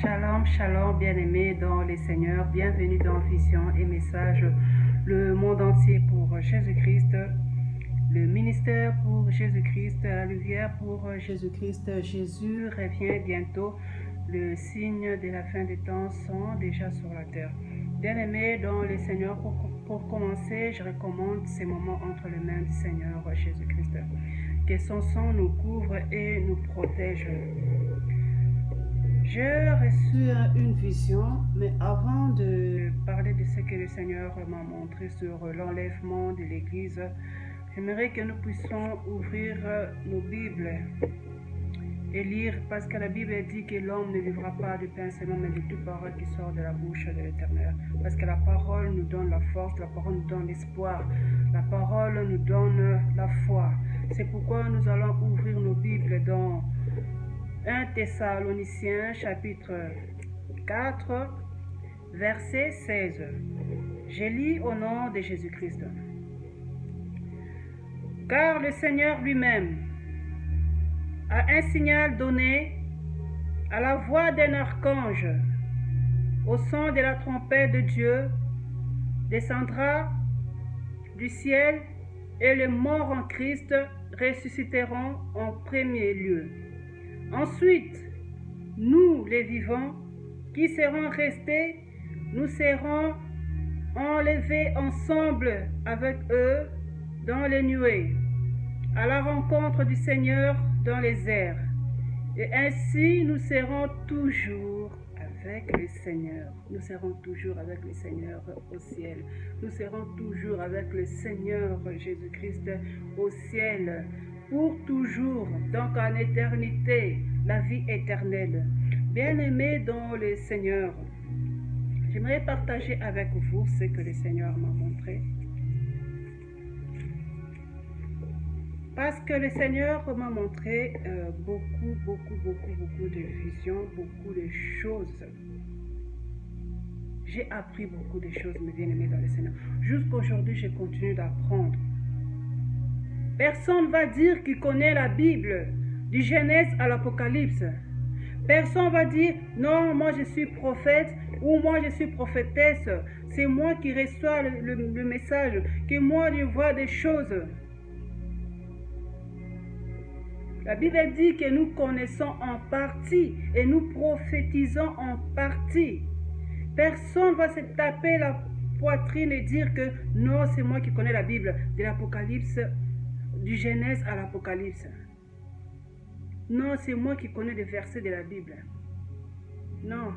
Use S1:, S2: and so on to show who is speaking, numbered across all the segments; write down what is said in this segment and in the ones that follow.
S1: Shalom, shalom, bien-aimés dans les Seigneurs, bienvenue dans Vision et Message, le monde entier pour Jésus-Christ, le ministère pour Jésus-Christ, la lumière pour Jésus-Christ. Jésus revient bientôt, le signe de la fin des temps sont déjà sur la terre. Bien-aimés dans les Seigneurs, pour commencer, je recommande ces moments entre les mains du Seigneur Jésus-Christ. Que son sang nous couvre et nous protège. J'ai reçu une vision, mais avant de parler de ce que le Seigneur m'a montré sur l'enlèvement de l'Église, j'aimerais que nous puissions ouvrir nos Bibles et lire, parce que la Bible dit que l'homme ne vivra pas du pain seulement, mais de toute parole qui sort de la bouche de l'Éternel. Parce que la parole nous donne la force, la parole nous donne l'espoir, la parole nous donne la foi. C'est pourquoi nous allons ouvrir nos Bibles dans 1 Thessaloniciens chapitre 4, verset 16. Je lis au nom de Jésus-Christ. Car le Seigneur lui-même a un signal donné à la voix d'un archange, au son de la trompette de Dieu, descendra du ciel et les morts en Christ ressusciteront en premier lieu. Ensuite, nous, les vivants, qui serons restés, nous serons enlevés ensemble avec eux dans les nuées, à la rencontre du Seigneur dans les airs. Et ainsi, nous serons toujours avec le Seigneur. Nous serons toujours avec le Seigneur au ciel. Nous serons toujours avec le Seigneur Jésus-Christ au ciel. Pour toujours, donc en éternité, la vie éternelle. Bien-aimés dans le Seigneur, j'aimerais partager avec vous ce que le Seigneur m'a montré. Parce que le Seigneur m'a montré beaucoup de visions, beaucoup de choses. J'ai appris beaucoup de choses, mes bien-aimés dans le Seigneur. Jusqu'aujourd'hui, je continue d'apprendre. Personne ne va dire qu'il connaît la Bible, du Genèse à l'Apocalypse. Personne ne va dire, non, moi je suis prophète ou moi je suis prophétesse. C'est moi qui reçois le message, que moi je vois des choses. La Bible dit que nous connaissons en partie et nous prophétisons en partie. Personne ne va se taper la poitrine et dire que non, c'est moi qui connais la Bible, de l'Apocalypse, du Genèse à l'Apocalypse. Non, c'est moi qui connais les versets de la Bible. Non.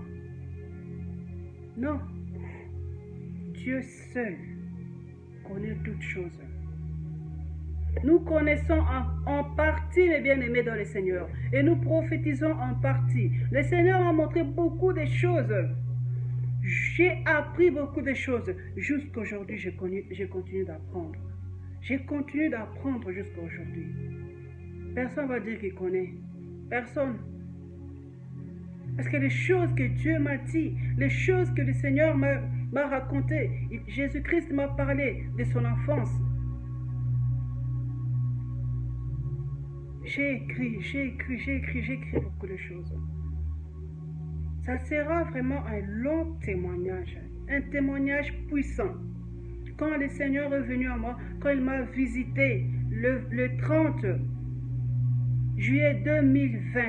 S1: Non. Dieu seul connaît toutes choses. Nous connaissons en partie les bien-aimés dans le Seigneur. Et nous prophétisons en partie. Le Seigneur m'a montré beaucoup de choses. J'ai appris beaucoup de choses. Jusqu'à aujourd'hui, je continue d'apprendre. Je continue d'apprendre jusqu'à aujourd'hui. Personne ne va dire qu'il connaît. Personne. Parce que les choses que Dieu m'a dit, les choses que le Seigneur m'a racontées, Jésus-Christ m'a parlé de son enfance. J'ai écrit beaucoup de choses. Ça sera vraiment un long témoignage, un témoignage puissant. Quand le Seigneur est venu à moi, quand il m'a visité le 30 juillet 2020,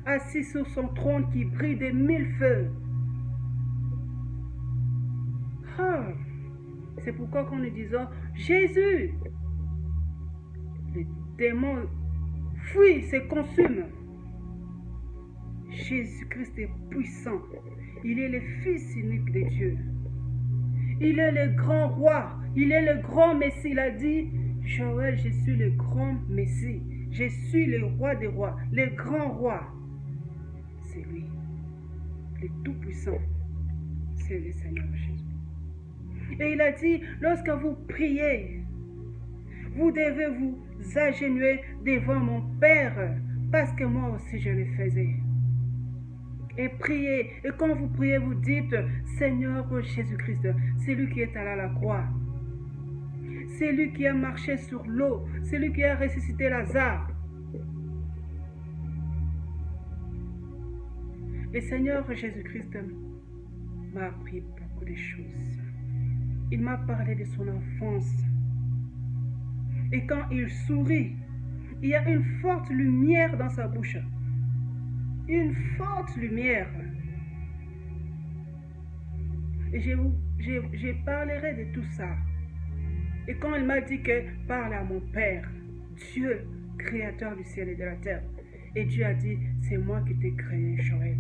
S1: assis sur son trône qui brille de 1000 feux. Ah, c'est pourquoi quand nous disons Jésus, les démons fuient, se consument. Jésus-Christ est puissant. Il est le Fils unique de Dieu. Il est le grand roi. Il est le grand Messie. Il a dit, Joël, je suis le grand Messie. Je suis le roi des rois, le grand roi. C'est lui, le tout-puissant. C'est le Seigneur Jésus. Et il a dit, lorsque vous priez, vous devez vous agenouiller devant mon Père, parce que moi aussi je le faisais. Et priez, et quand vous priez, vous dites, Seigneur Jésus-Christ, c'est lui qui est allé à la croix. C'est lui qui a marché sur l'eau. C'est lui qui a ressuscité Lazare. Le Seigneur Jésus-Christ m'a appris beaucoup de choses. Il m'a parlé de son enfance. Et quand il sourit, il y a une forte lumière dans sa bouche. Une forte lumière. Et je parlerai de tout ça. Et quand il m'a dit que parle à mon Père, Dieu, créateur du ciel et de la terre. Et Dieu a dit, c'est moi qui t'ai créé, Joël.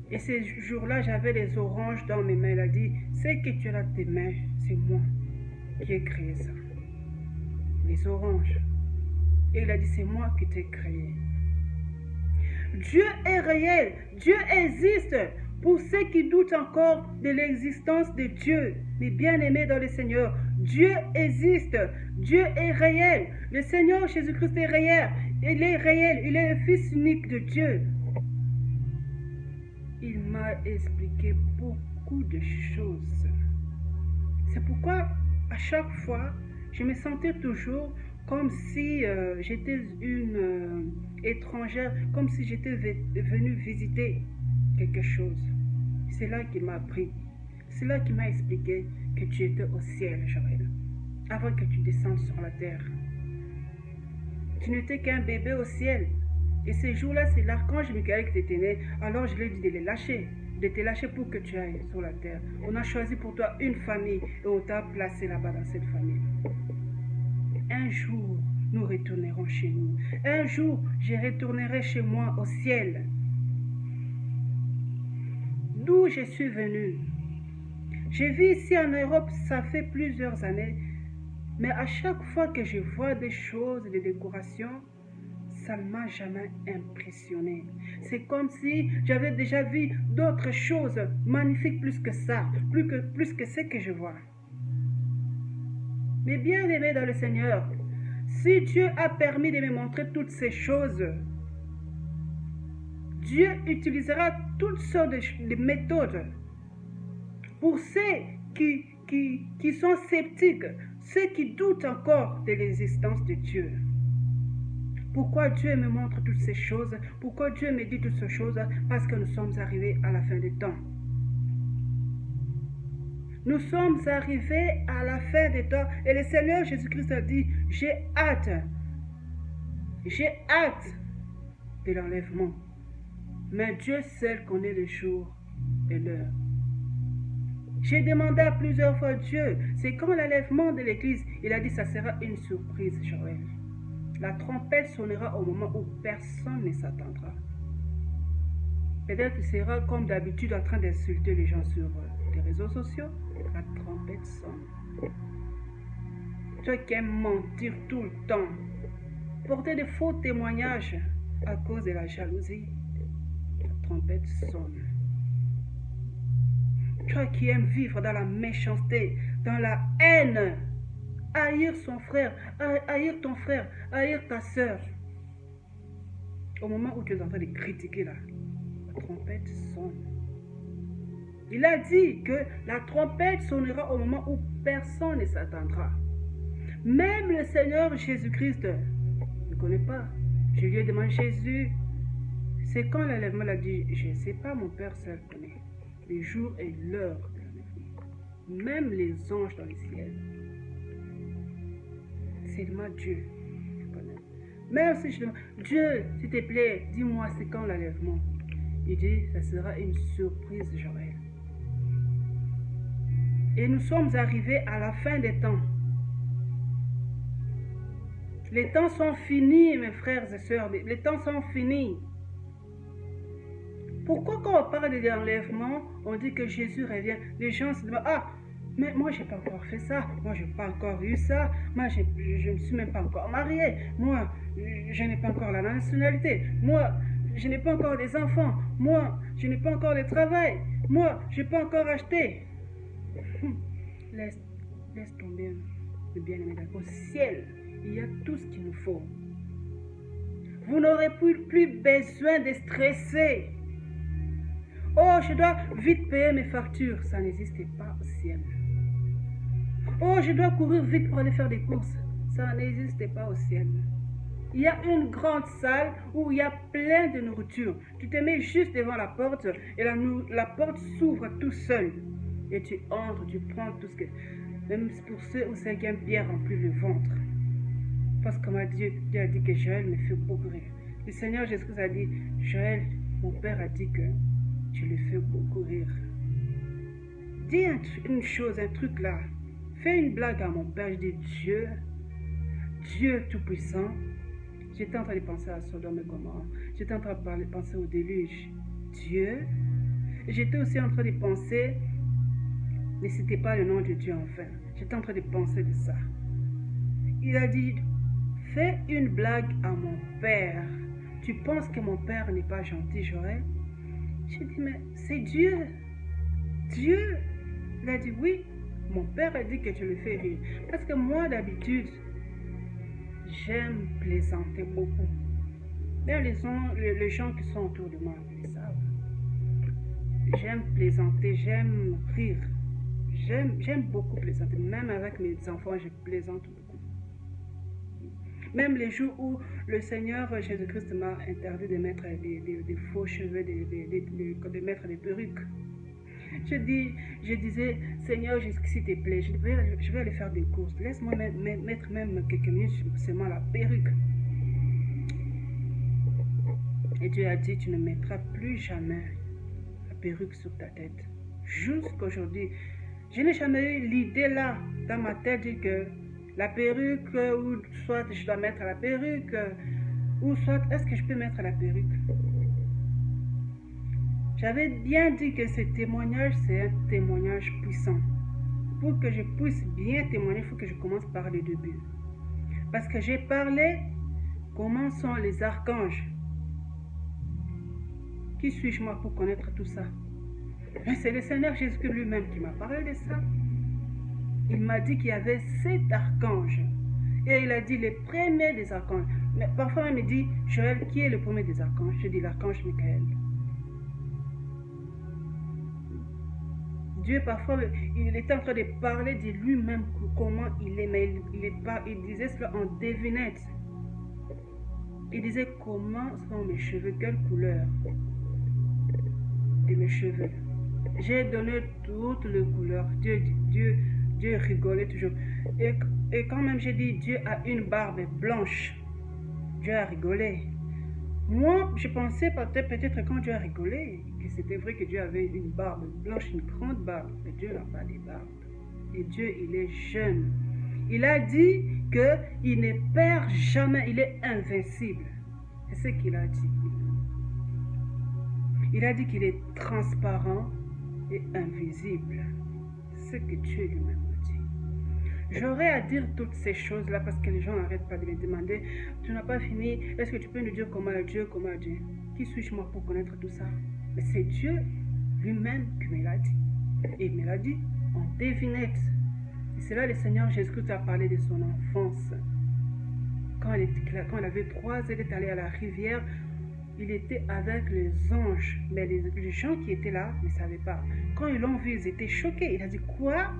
S1: Et ce jour-là, j'avais les oranges dans mes mains. Il a dit, ce que tu as dans tes mains, c'est moi qui ai créé ça. Les oranges. Et il a dit, c'est moi qui t'ai créé. Dieu est réel. Dieu existe. Pour ceux qui doutent encore de l'existence de Dieu, mes bien-aimés dans le Seigneur, Dieu existe. Dieu est réel. Le Seigneur Jésus-Christ est réel. Il est réel. Il est le Fils unique de Dieu. Il m'a expliqué beaucoup de choses. C'est pourquoi, à chaque fois, je me sentais toujours comme si j'étais une étrangère, comme si j'étais venue visiter quelque chose. C'est là qu'il m'a appris. C'est là qu'il m'a expliqué que tu étais au ciel, Joël, avant que tu descendes sur la terre. Tu n'étais qu'un bébé au ciel. Et ce jour-là, c'est l'archange Michael qui t'était né. Alors je lui ai dit de les lâcher, de te lâcher pour que tu ailles sur la terre. On a choisi pour toi une famille et on t'a placé là-bas dans cette famille. Un jour, nous retournerons chez nous. Un jour, je retournerai chez moi au ciel. D'où je suis venue. Je vis ici en Europe, ça fait plusieurs années. Mais à chaque fois que je vois des choses, des décorations, ça ne m'a jamais impressionné. C'est comme si j'avais déjà vu d'autres choses magnifiques plus que ça, plus que ce que je vois. Mais bien aimé dans le Seigneur, si Dieu a permis de me montrer toutes ces choses, Dieu utilisera toutes sortes de méthodes pour ceux qui sont sceptiques, ceux qui doutent encore de l'existence de Dieu. Pourquoi Dieu me montre toutes ces choses? Pourquoi Dieu me dit toutes ces choses? Parce que nous sommes arrivés à la fin des temps. Nous sommes arrivés à la fin des temps et le Seigneur Jésus-Christ a dit, j'ai hâte de l'enlèvement. Mais Dieu seul connaît le jour et l'heure. J'ai demandé à plusieurs fois Dieu, c'est quand l'enlèvement de l'Église? Il a dit, ça sera une surprise, Joël. La trompette sonnera au moment où personne ne s'attendra. Peut-être qu'il sera comme d'habitude en train d'insulter les gens sur les réseaux sociaux. La trompette sonne. Toi qui aimes mentir tout le temps, porter de faux témoignages à cause de la jalousie, la trompette sonne. Toi qui aimes vivre dans la méchanceté, dans la haine, haïr son frère, haïr ton frère, haïr ta soeur. Au moment où tu es en train de critiquer là, la trompette sonne. Il a dit que la trompette sonnera au moment où personne ne s'attendra. Même le Seigneur Jésus-Christ ne connaît pas. Je lui ai demandé, Jésus, c'est quand l'enlèvement? Il a dit, je ne sais pas, mon Père seul connaît les jours et l'heure de l'enlèvement. Même les anges dans le ciel. Seulement Dieu connaît. Même si je demande, Dieu, s'il te plaît, dis-moi, c'est quand l'enlèvement? Il dit, ça sera une surprise, Joël. Et nous sommes arrivés à la fin des temps. Les temps sont finis, mes frères et sœurs. Les temps sont finis. Pourquoi quand on parle de l'enlèvement, on dit que Jésus revient? Les gens se demandent, ah, mais moi, je n'ai pas encore fait ça. Moi, je n'ai pas encore eu ça. Moi, je ne me suis même pas encore marié. Moi, je n'ai pas encore la nationalité. Moi, je n'ai pas encore des enfants. Moi, je n'ai pas encore de travail. Moi, je n'ai pas encore acheté. Laisse tomber, le bien-aimé. Au ciel, il y a tout ce qu'il nous faut. Vous n'aurez plus besoin de stresser. Oh, je dois vite payer mes factures. Ça n'existe pas au ciel. Oh, je dois courir vite pour aller faire des courses. Ça n'existe pas au ciel. Il y a une grande salle où il y a plein de nourriture. Tu te mets juste devant la porte et la porte s'ouvre tout seul. Et tu entres, tu prends tout ce que... Même pour ceux où c'est qui aiment bien remplir le ventre. Parce que Dieu a dit que Joël me fait beaucoup rire. Le Seigneur Jésus a dit, Joël, mon père a dit que tu le fais beaucoup rire. Dis une chose, un truc là. Fais une blague à mon père. Je dis, Dieu Tout-Puissant. J'étais en train de penser à Sodome et Gomorrhe. J'étais en train de penser au déluge. Dieu. J'étais aussi en train de penser, mais ce n'était pas le nom de Dieu enfin. J'étais en train de penser de ça. Il a dit, fais une blague à mon père. Tu penses que mon père n'est pas gentil, Joël? J'ai dit, mais c'est Dieu. Dieu. Il a dit, oui. Mon père a dit que tu le fais rire. Parce que moi, d'habitude, j'aime plaisanter beaucoup. Même les gens qui sont autour de moi, ils savent. J'aime plaisanter, j'aime rire. J'aime beaucoup plaisanter. Même avec mes enfants, je plaisante beaucoup. Même les jours où le Seigneur Jésus-Christ m'a interdit de mettre des faux cheveux, de mettre des perruques. Je disais, Seigneur, s'il te plaît, je vais aller faire des courses. Laisse-moi mettre même quelques minutes seulement la perruque. Et Dieu a dit, tu ne mettras plus jamais la perruque sur ta tête. Jusqu'aujourd'hui, je n'ai jamais eu l'idée là dans ma tête que la perruque, ou soit je dois mettre la perruque, ou soit est-ce que je peux mettre la perruque? J'avais bien dit que ce témoignage, c'est un témoignage puissant. Pour que je puisse bien témoigner, il faut que je commence par le début. Parce que j'ai parlé comment sont les archanges. Qui suis-je moi pour connaître tout ça? C'est le Seigneur Jésus lui-même qui m'a parlé de ça. Il m'a dit qu'il y avait 7 archanges. Et il a dit les premiers des archanges. Mais parfois il me dit, Joël, qui est le premier des archanges? Je dis l'archange Michael. Dieu, parfois, il était en train de parler de lui-même, comment il est, mais il disait cela en devinette. Il disait, comment sont mes cheveux, quelle couleur de mes cheveux. J'ai donné toutes les couleurs. Dieu rigolait toujours. Et quand même j'ai dit, Dieu a une barbe blanche. Dieu a rigolé. Moi, je pensais peut-être quand Dieu a rigolé, que c'était vrai que Dieu avait une barbe blanche, une grande barbe. Mais Dieu n'a pas de barbe. Et Dieu, il est jeune. Il a dit qu'il ne perd jamais, il est invincible. C'est ce qu'il a dit. Il a dit qu'il est transparent et invisible. C'est ce que Dieu lui-même a dit. J'aurais à dire toutes ces choses-là parce que les gens n'arrêtent pas de me demander, tu n'as pas fini, est-ce que tu peux nous dire comment Dieu? Qui suis-je moi pour connaître tout ça? Mais c'est Dieu lui-même qui me l'a dit. Et il me l'a dit en devinette. Et c'est là le Seigneur Jésus-Christ a parlé de son enfance. Quand il avait 3 ans, il est allé à la rivière, il était avec les anges. Mais les gens qui étaient là ne savaient pas. Quand ils l'ont vu, ils étaient choqués. Il a dit, quoi?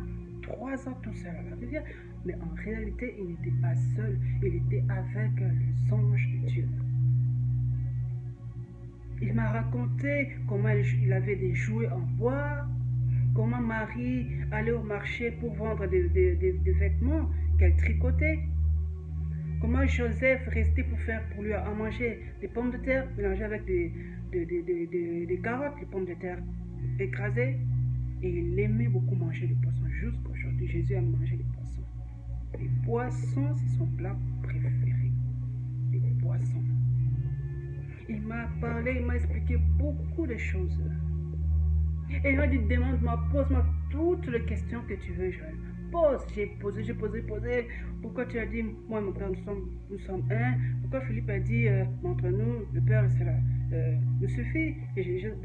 S1: 3 ans tout seul à la rivière. Mais en réalité, il n'était pas seul. Il était avec les anges de Dieu. Il m'a raconté comment il avait des jouets en bois, comment Marie allait au marché pour vendre des vêtements qu'elle tricotait, comment Joseph restait pour lui à manger des pommes de terre mélangées avec des carottes, des pommes de terre écrasées. Et il aimait beaucoup manger les poissons. Jusqu'aujourd'hui, Jésus aime manger les poissons. Les poissons, c'est son plat préféré. Les poissons. Il m'a parlé, il m'a expliqué beaucoup de choses. Et il m'a dit, demande-moi, pose-moi toutes les questions que tu veux, Joël. Pose, j'ai posé. Pourquoi tu as dit, moi et mon père, nous sommes un? Pourquoi Philippe a dit, montre-nous, le Père, c'est là, nous suffit?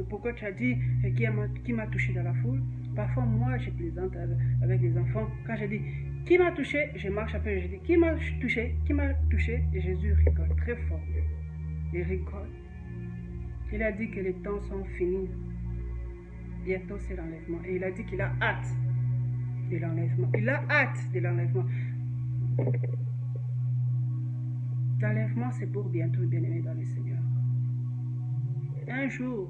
S1: Pourquoi tu as dit, qui m'a touché dans la foule? Parfois, moi, je plaisante avec les enfants. Quand j'ai dit, qui m'a touché? Je marche après, je dis, qui m'a touché? Qui m'a touché? Et Jésus rigole très fort. Il rigole. Il a dit que les temps sont finis. Bientôt, c'est l'enlèvement. Et il a dit qu'il a hâte de l'enlèvement. Il a hâte de l'enlèvement. L'enlèvement, c'est pour bientôt, bien-aimé dans le Seigneur. Un jour,